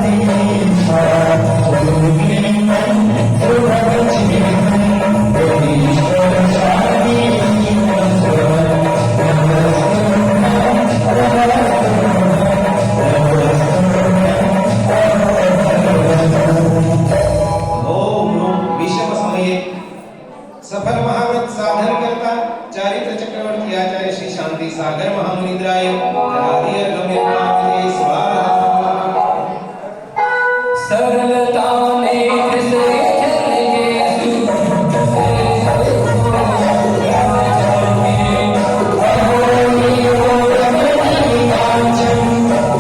Thank you. सरलता नेत्र से चलेंगे सुगंध से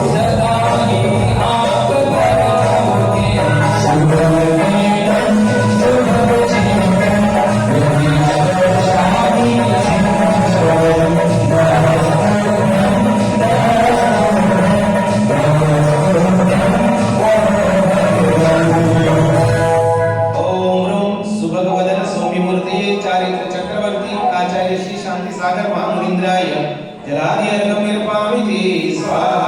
सदा ही आप चारित्र चक्रवर्ती आचार्य श्री शांति सागर महामुनीन्द्राय जलादि अर्घ्यं निर्पामिति स्वाहा।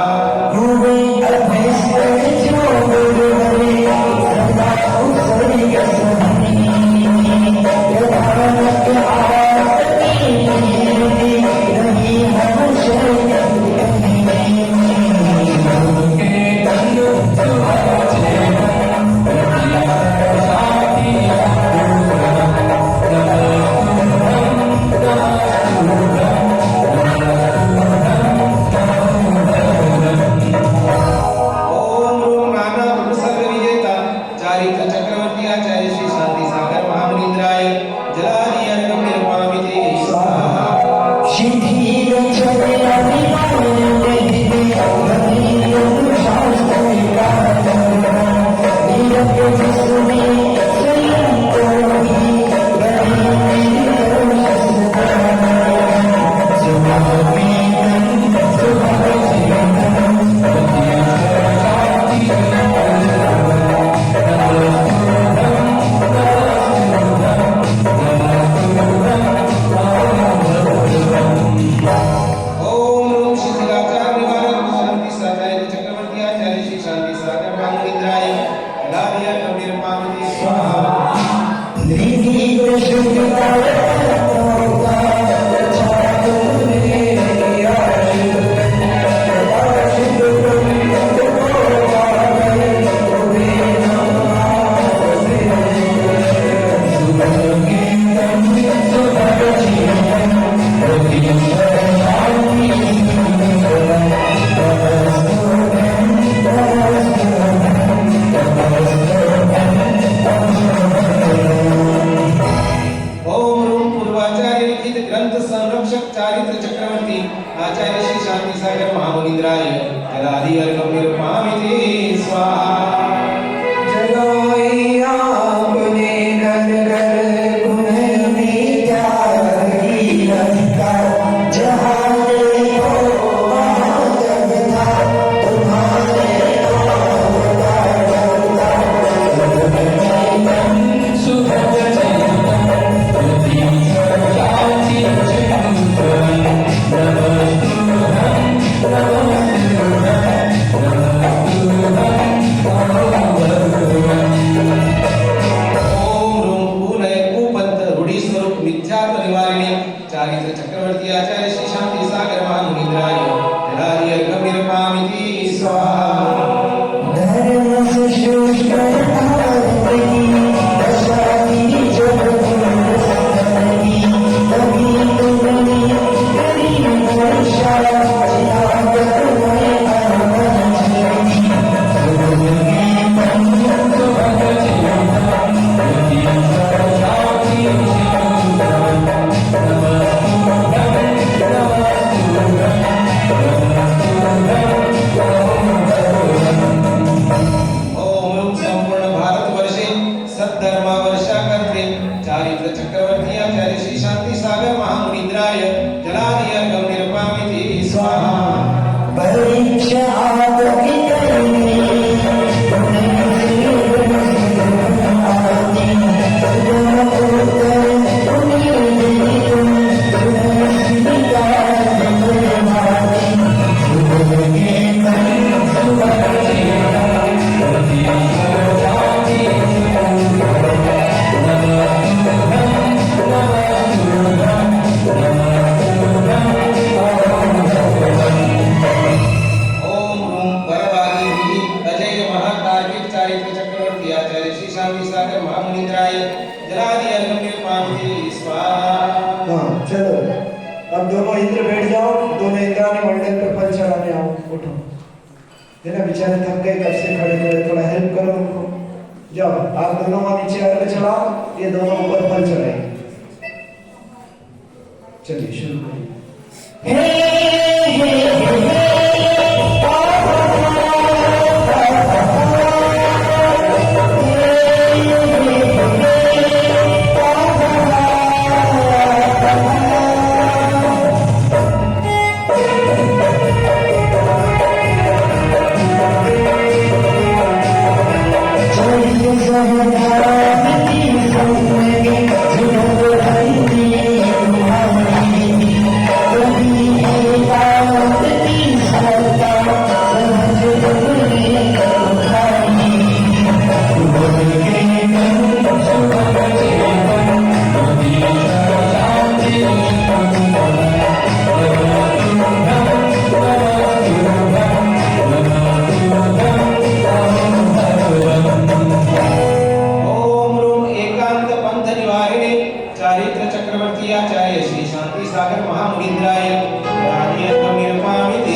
संरक्षक चारित्र चक्रवर्ती आचार्य श्री शांति सागर महामुनीन्द्राय जलादि अर्घ्यं निर्पामिति स्वाहा। जगाई आपने घर घर गुण मीठा हरी रंगा जहाँ देखो वहाँ जगता तुम्हारे चारित्र चक्रवर्ती आचार्य श्री शांति सागर महामुनीन्द्राय जलादि अर्घ्यं निर्पामिति स्वाहा। धर्म से शुष्क चारित्र चक्रवर्ती आचार्य श्री शांति सागर महामुनीन्द्राय जलादि अर्घ्यं निर्पामिति स्वाहा। परीक्षा आपकी चलो अब दोनों इंद्र बैठ जाओ, दोनों इंद्राणी मंडल पर फल चढ़ाने आओ। उठो, देखा बेचारे थक गए, कब से खड़े खड़े, थोड़ा हेल्प करो उनको। जब आप दोनों वाली चेयर पे चलाओ, ये दोनों ऊपर पर चढ़ाएंगे। चलिए शुरू करिए। चारित्र चक्रवर्ती आचार्य श्री शांति सागर महामुनीन्द्राय राधियर्घ्यं निरपामिति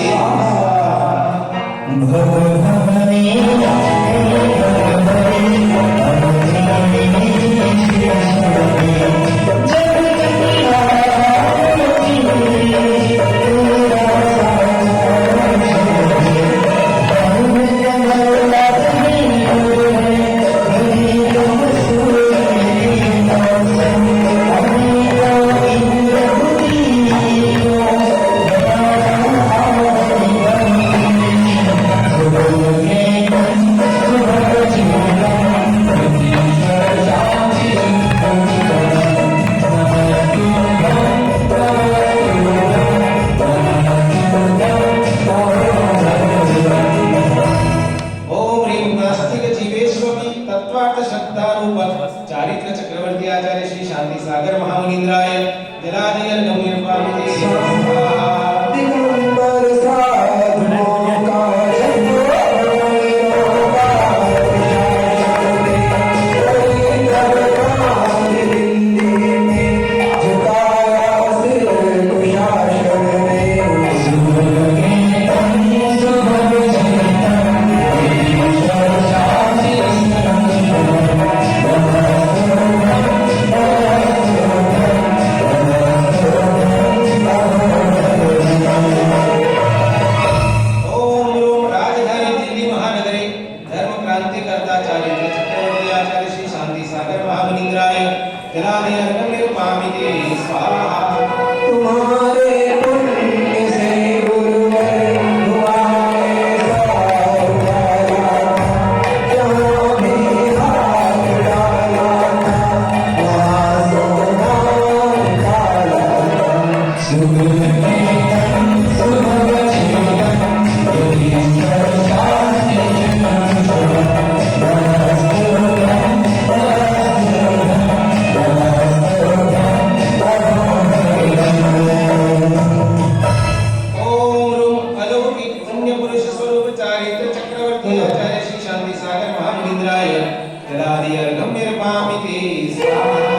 चारित्र चक्रवर्ती आचार्य श्री शांति सागर महामुनीन्द्राय जलाधियर्घ्यं निरपामिति दिगंबर साधुओं का जलाधियर्घ्यं निरपामिति स्वाहा। तुम्हारे पुण्य से गुरुवर हुआ है जहाँ भी हाथ डाला वहाँ सोना जलाधियर्घ्यं निरपामिति स्वाहा।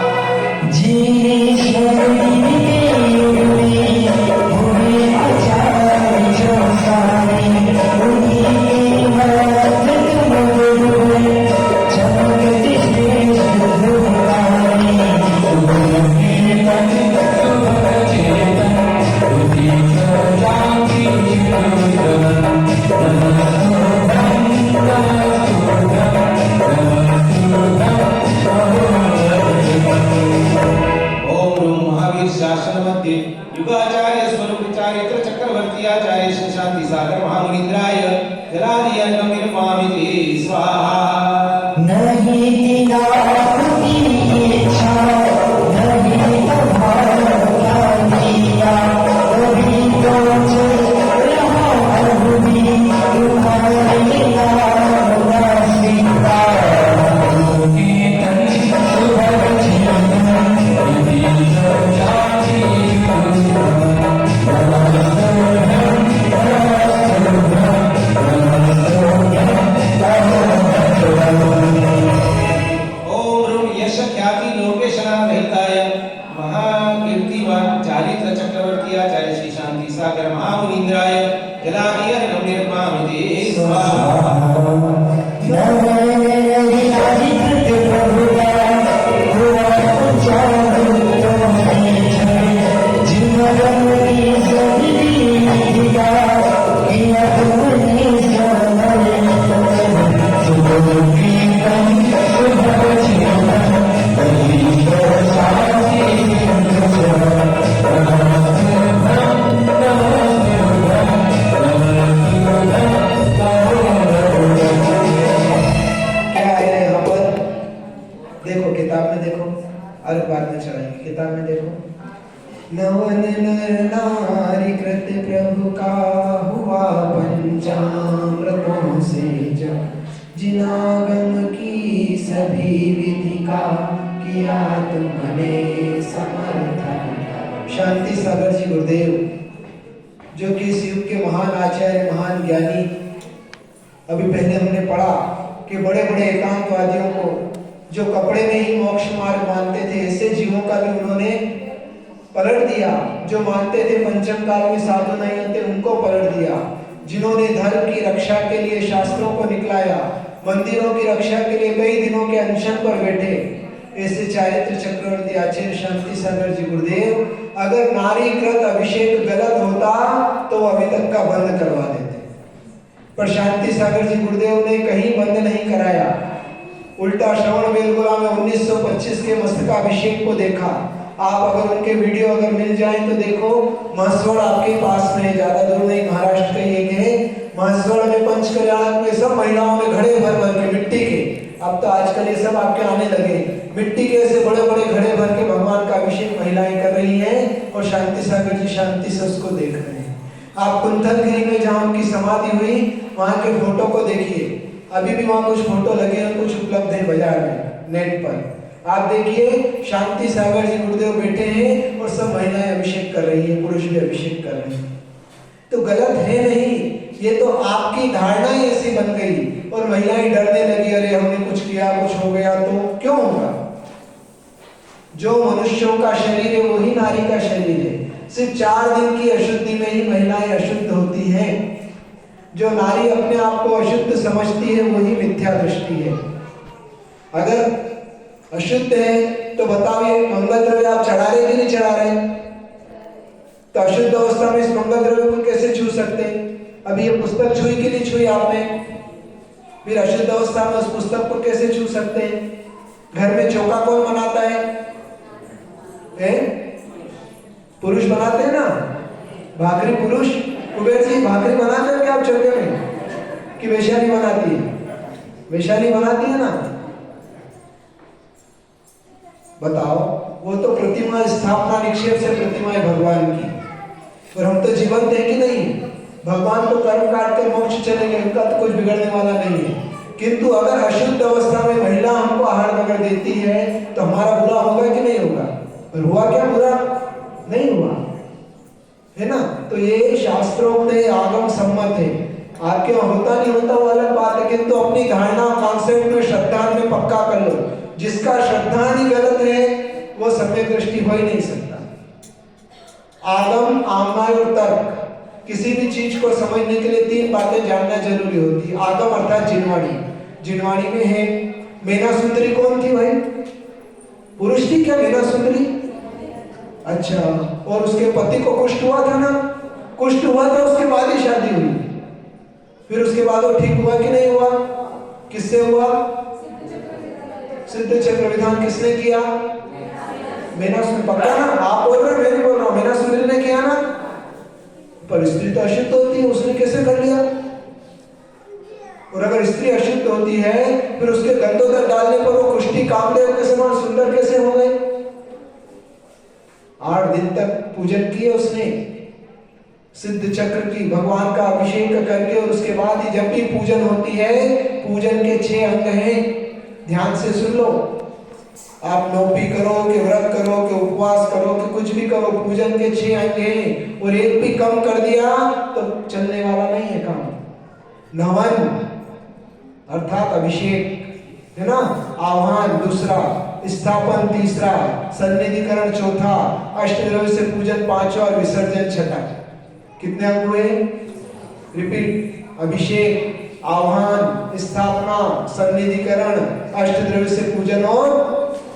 बाद में चढ़ाएंगे। किताब में देखो, नवन नर नारी कृत प्रभु का हुआ पंचामृतों से जप, जिनागम की सभी विधि का किया तुमने समर्थन। शांति सागर जी गुरुदेव, जो कि इस युग के महान आचार्य, महान ज्ञानी, अभी पहले हमने पढ़ा कि बड़े बड़े एकांतवादियों को, जो कपड़े में ही मोक्ष मार्ग मानते थे, ऐसे जीवों का भी उन्होंने पलट दिया। जो मानते थे पंचम काल में साधु नहीं होते, उनको पलट दिया। जिन्होंने धर्म की रक्षा के लिए शास्त्रों को निकलाया, मंदिरों की रक्षा के लिए कई दिनों के अनशन पर बैठे, ऐसे चारित्र चक्रवर्ती आचार्य शांति सागर जी गुरुदेव, अगर नारीकृत अभिषेक गलत होता तो वो अभी तक का बंद करवा देते, पर शांति सागर जी गुरुदेव ने कहीं बंद नहीं कराया। उल्टा श्रवण बेलगोला में 1925 के मस्तकाभिषेक को देखा। आप अगर उनके वीडियो अगर मिल जाए तो देखो, महसवड़ आपके पास में, ज्यादा दूर नहीं, महाराष्ट्र का एक है। महसवड़ में पंच कल्याण में सब महिलाओं ने घड़े भर भर के मिट्टी के, अब तो आजकल ये सब आपके आने लगे, मिट्टी के ऐसे बड़े बड़े घड़े भर के भगवान का अभिषेक महिलाएं कर रही हैं और शांति सागर जी शांति से उसको देख रहे हैं। आप कुंथलगिरी में जहाँ उनकी समाधि हुई, वहाँ के फोटो को देखिए, अभी भी वहाँ कुछ फोटो लगे हैं, कुछ उपलब्ध है बाजार में, नेट पर आप देखिए। शांति सागर जी गुरुदेव बैठे हैं और सब महिलाएं अभिषेक कर रही हैं, पुरुष भी अभिषेक कर रहे हैं। तो गलत है नहीं, ये तो आपकी धारणा ही ऐसी बन गई और महिलाएं डरने लगी, अरे हमने कुछ किया, कुछ हो गया तो क्यों होगा। जो मनुष्यों का शरीर है वही नारी का शरीर है। सिर्फ 4 दिन की अशुद्धि में ही महिलाएं अशुद्ध होती हैं। जो नारी अपने आप को अशुद्ध समझती है वही मिथ्या दृष्टि है। अगर अशुद्ध है तो बताओ, ये मंगल द्रव्य आप चढ़ा रहे कि नहीं चढ़ा रहे? तो अशुद्ध अवस्था में इस मंगल द्रव्य को कैसे छू सकते? अभी ये पुस्तक छुई कि नहीं छुई आपने? फिर अशुद्ध अवस्था में उस पुस्तक को कैसे छू सकते हैं? घर में चौका कौन बनाता है? पुरुष बनाते हैं ना, भाकरी पुरुष। कुबेर जी भाकरी बनाते हैं क्या आप चौके में, कि वैशाली बनाती है? वैशाली बनाती है ना। बताओ, वो तो प्रतिमा स्थापना निक्षेप से प्रतिमा है भगवान की, और हम तो जीवंत है कि नहीं? भगवान तो कर्म काट कर मोक्ष चलेंगे, उनका तो कुछ बिगड़ने वाला नहीं है। किंतु अगर अशुद्ध अवस्था में महिला हमको आहार पकड़ देती है तो हमारा बुरा होगा कि नहीं होगा? और हुआ क्या बुरा? नहीं हुआ है ना। तो ये शास्त्रोक्त है, आगम सम्मत है। आपके होता नहीं होता वो अलग बात है, किंतु अपनी धारणा कॉन्सेप्ट में श्रद्धा में पक्का कर लो। जिसका श्रद्धा ही गलत है वो सम्यक दृष्टि हो ही नहीं सकता। आगम, आमना और तर्क, किसी भी चीज को समझने के लिए 3 बातें जानना जरूरी होती है। आगम अर्थात जिनवाणी, जिनवाणी में है। मेना सुंदरी कौन थी भाई? पुरुष थी क्या मेना सुंदरी? अच्छा, और उसके पति को कुष्ठ हुआ था ना, कुष्ठ हुआ था, उसके बाद ही शादी हुई। फिर उसके बाद वो ठीक हुआ कि नहीं हुआ? किससे हुआ? सिद्ध चक्र विधान किसने किया? मेना सुंदरी। पक्का ना? आप बोल रहे, मैं नहीं बोल रहा हूं, मेना सुंदरी ने किया ना। पर स्त्री तो अशुद्ध होती है, उसने कैसे कर लिया? और अगर स्त्री अशुद्ध होती है फिर उसके गंधोदर डालने पर वो कुष्ठी कामदेव के समान सुंदर कैसे हो गए? 8 दिन तक पूजन किए उसने सिद्ध चक्र की, भगवान का अभिषेक करके, और उसके बाद ही जब भी पूजन होती है, पूजन के 6 अंग हैं, ध्यान से सुन लो। आप नौपी करो कि व्रत करो कि उपवास करो कि कुछ भी करो, पूजन के 6 अंग हैं, और एक भी कम कर दिया तो चलने वाला नहीं है काम। नवन अर्थात अभिषेक है ना, आह्वान दूसरा, स्थापन तीसरा, सन्निधिकरण चौथा, अष्टद्रव्य से पूजन 5वां और विसर्जन 6वां। कितने अंग हुए? रिपीट, अभिषेक, आह्वान, स्थापना, सन्निधिकरण, अष्टद्रव्य से पूजन और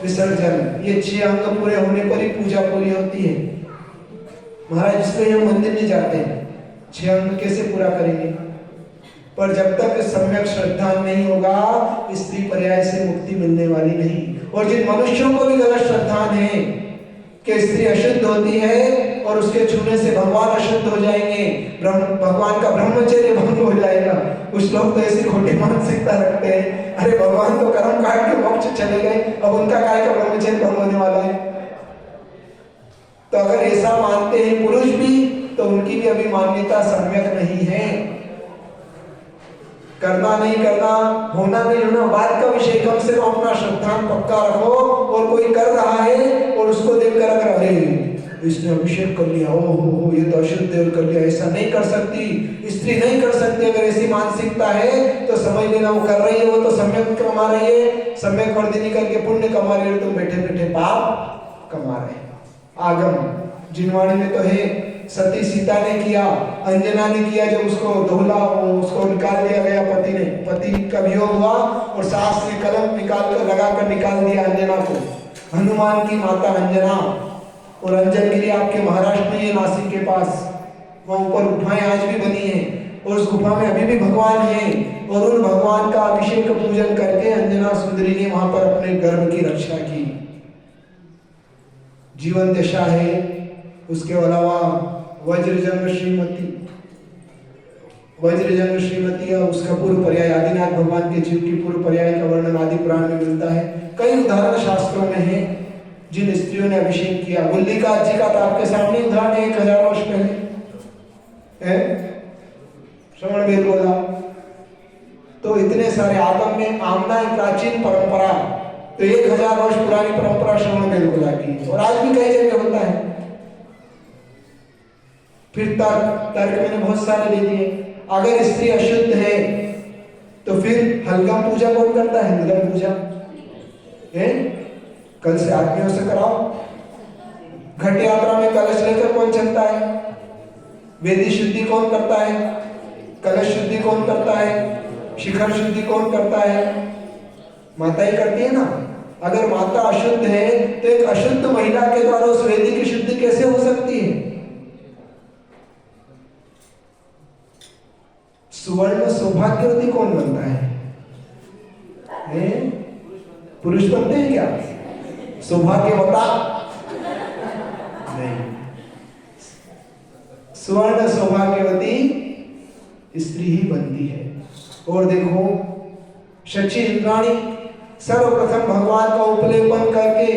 विसर्जन। ये 6 अंग पूरे होने पर ही पूजा पूरी होती है। महाराज इसलिए हम मंदिर नहीं जाते हैं, 6 अंग कैसे पूरा करेंगे? पर जब तक सम्यक श्रद्धा नहीं होगा, स्त्री पर्याय से मुक्ति मिलने वाली नहीं। और जिन मनुष्यों को भी गलत श्रद्धा है कि स्त्री अशुद्ध होती है और उसके छूने से भगवान अशुद्ध हो जाएंगे, भगवान का ब्रह्मचर्य भंग हो जाएगा, कुछ लोग तो ऐसी खोटी मानसिकता रखते हैं, अरे भगवान तो कर्म काट के मोक्ष चले गए, अब उनका काय का ब्रह्मचर्य भंग होने वाला है? तो अगर ऐसा मानते हैं पुरुष भी, तो उनकी भी अभी मान्यता सम्यक नहीं है। करना नहीं करना, होना नहीं होना बात का विषय, कम से कम अपना श्रद्धान पक्का रखो। और कोई कर रहा है और उसको देखकर अगर अरे इसने अभिषेक कर लिया, ओ ये तो अशुद्ध देव कर लिया, ऐसा नहीं कर सकती स्त्री, नहीं कर सकती। अगर ऐसी मानसिकता है तो समझ लेना वो कर रही है, वो तो सम्यक कमा रही है, सम्यक वर्धिनी करके पुण्य कमा रही है, तुम बैठे बैठे पाप कमा रहे हैं। आगम जिनवाणी में तो है, सती सीता ने किया, अंजना ने किया, जब उसको दोहला, उसको निकाल दिया गया, पति का वियोग हुआ और सास ने कलम निकाल कर लगा कर निकाल दिया अंजना को। हनुमान की माता अंजना, और अंजनगिरी आपके महाराष्ट्र में है, नासिक के पास, वहाँ ऊपर गुफाएं आज भी बनी हैं और उस गुफा में अभी भी भगवान हैं। और उन भगवान का अभिषेक पूजन करके अंजना सुंदरी ने वहां पर अपने गर्भ की रक्षा की। जीवन दशा है। उसके अलावा वज्रजंग श्रीमती है, उसका पूर्व पर्याय आदिनाथ भगवान के जीव की पूर्व पर्याय का वर्णन आदि पुराण में मिलता है। कई उदाहरण शास्त्रों में है जिन स्त्रियों ने अभिषेक किया। गुल्लिका जी का तो आपके सामने उदाहरण है, 1000 वर्ष पहले है, श्रवण बेल बोला। तो इतने सारे आगम में आमना एक प्राचीन परंपरा, तो 1000 वर्ष पुरानी परंपरा श्रवण बेल बोला की, और आज भी कई जगह होता है। फिर तर्क मैंने बहुत सारे दे दिए। अगर स्त्री अशुद्ध है तो फिर हलगा पूजा कौन करता है? हलगा पूजा है, कल से आदमियों से कराओ। घट यात्रा में कलश लेकर कौन चलता है? वेदी शुद्धि कौन करता है? कलश शुद्धि कौन करता है? शिखर शुद्धि कौन करता है? माता ही करती है ना। अगर माता अशुद्ध है तो एक अशुद्ध महिला के द्वारा उस वेदी की शुद्धि कैसे हो सकती है? सुवर्ण सौभाग्यवती कौन बनता है? पुरुष बनते हैं क्या? सौभाग्यवता नहीं, सुवर्ण सौभाग्यवती स्त्री ही बनती है। और देखो शची इंद्राणी सर्वप्रथम भगवान का उपलेपन करके,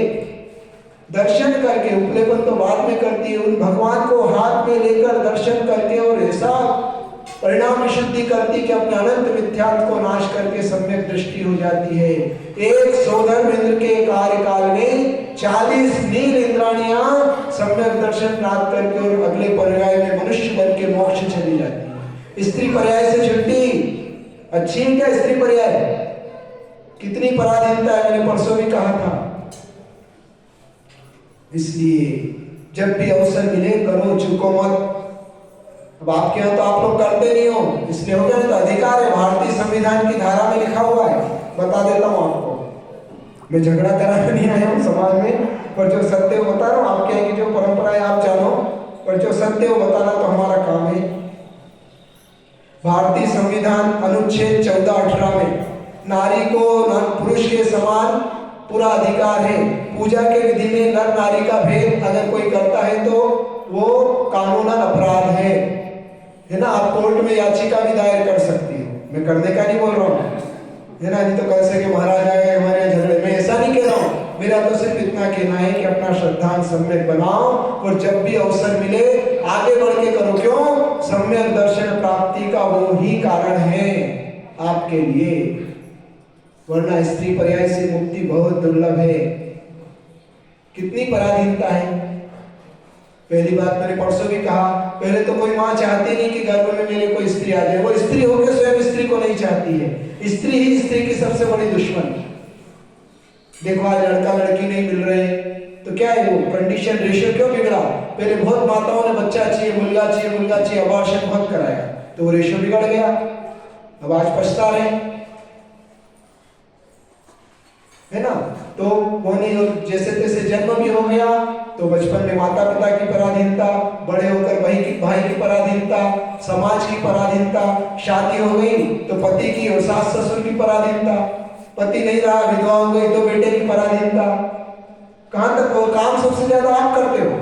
दर्शन करके, उपलेपन तो बाद में करती है, उन भगवान को हाथ में लेकर दर्शन करके और ऐसा परिणाम शुद्धि करती कि अपने अनंत मिथ्यात्व को नाश करके सम्यक दृष्टि हो जाती है। एक सोधर्म इंद्र के कार्यकाल में 40 नील इंद्राणियां सम्यक दर्शन प्राप्त करके और अगले पर्याय में मनुष्य बन के मोक्ष चली जाती है। स्त्री पर्याय से छुट्टी अच्छी है क्या? स्त्री पर्याय कितनी पराधीनता है, मैंने परसों भी कहा था। इसलिए जब भी अवसर मिले करो, चूको मत। अब आपके यहाँ तो आप लोग करते नहीं हो, इसलिए हो गया। तो अधिकार है, भारतीय संविधान की धारा में लिखा हुआ है, बता देता हूँ आपको। मैं झगड़ा कराने नहीं आया हूँ समाज में, पर जो सत्य वो बता रहा हूँ। आपके यहाँ की जो परंपरा है आप जानो, पर जो सत्य वो बताना तो हमारा काम है। भारतीय संविधान अनुच्छेद 14-18 में नारी को पुरुष के समान पूरा अधिकार है। पूजा के विधि में नर नारी का भेद अगर कोई करता है तो वो कानूनन अपराध है ना। आप कोर्ट में याचिका भी दायर कर सकती हो, मैं करने का नहीं बोल रहा हूँ, है ना। नहीं तो कल से कि महाराज आए हमारे यहाँ झगड़े, मैं ऐसा नहीं कह रहा हूँ। मेरा तो सिर्फ इतना कहना है कि अपना श्रद्धान सम्यक बनाओ और जब भी अवसर मिले आगे बढ़ के करो। क्यों? सम्यक दर्शन प्राप्ति का वो ही कारण है आपके लिए, वरना स्त्री पर्याय से मुक्ति बहुत दुर्लभ है। कितनी पराधीनता है। पहली बात मैंने परसों भी कहा, पहले तो कोई माँ चाहती नहीं कि गर्भ में मेरे कोई स्त्री आ जाए। वो स्त्री होकर स्वयं स्त्री को नहीं चाहती है। स्त्री ही स्त्री की सबसे बड़ी दुश्मन। देखो आज लड़का लड़की नहीं मिल रहे तो क्या है, वो कंडीशन रेशियो क्यों बिगड़ा? पहले बहुत माताओं ने बच्चा चाहिए, मुल्ला चाहिए, मुल्ला चाहिए, अबॉर्शन बहुत कराया, तो वो रेशियो बिगड़ गया। अब आज पछता रहे, है ना। तो वो नहीं, जैसे तैसे जन्म भी हो गया तो बचपन में माता पिता की पराधीनता, बड़े होकर भाई की पराधीनता, समाज की पराधीनता, शादी हो गई तो पति की और सास ससुर की पराधीनता, पति नहीं रहा विधवा हो गई तो बेटे की पराधीनता। कहां तक? वो काम सबसे ज्यादा आप करते हो।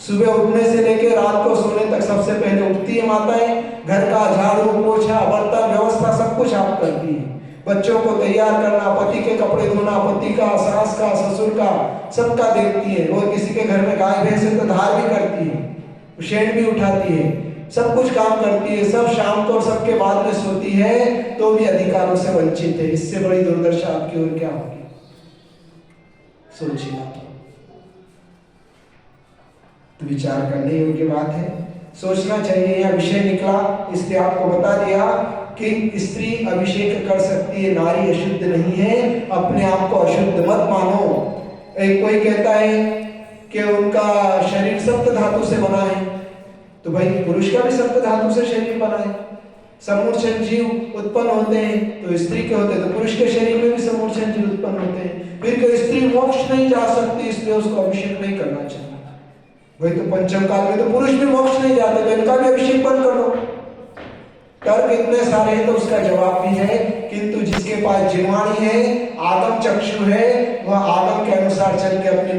सुबह उठने से लेकर रात को सोने तक सबसे पहले उठती है माताएं, घर का झाड़ू पोछा बर्तन व्यवस्था सब कुछ आप करती है। बच्चों को तैयार करना, पति के कपड़े धोना, पति का, सास का, ससुर का, सबका देखती है। और किसी के घर में गाय भैंस है तो धार भी करती है, शेड भी उठाती है, सब कुछ काम करती है। सब शाम को सबके बाद में सोती है तो भी अधिकारों से वंचित है। इससे बड़ी दुर्दशा आपकी और क्या होगी? सोचिए आप। तो विचार करने योग्य बात है, सोचना चाहिए। यह विषय निकला इसलिए आपको बता दिया कि स्त्री अभिषेक कर सकती है, नारी अशुद्ध नहीं है। अपने आप को अशुद्ध मत मानो। एक कोई कहता है कि उनका शरीर सप्त धातु से बना है, तो भाई पुरुष का भी सप्त धातु से शरीर बना है। समूर्छन जीव उत्पन्न होते हैं तो स्त्री के होते हैं, तो पुरुष के शरीर में भी समूर्छन जीव उत्पन्न होते हैं। फिर कोई स्त्री मोक्ष नहीं जा सकती इसलिए उसको अभिषेक नहीं करना चाहिए। वही तो पंचम काल में तो पुरुष भी मोक्ष नहीं जाते, तो इनका भी अभिषेक बंद कर दो। तर्क इतने सारे हैं तो उसका जवाब भी है, किंतु जिसके पास जिह्वाणी है, आगम चक्षु है, वह आगम के अनुसार चल के अपनी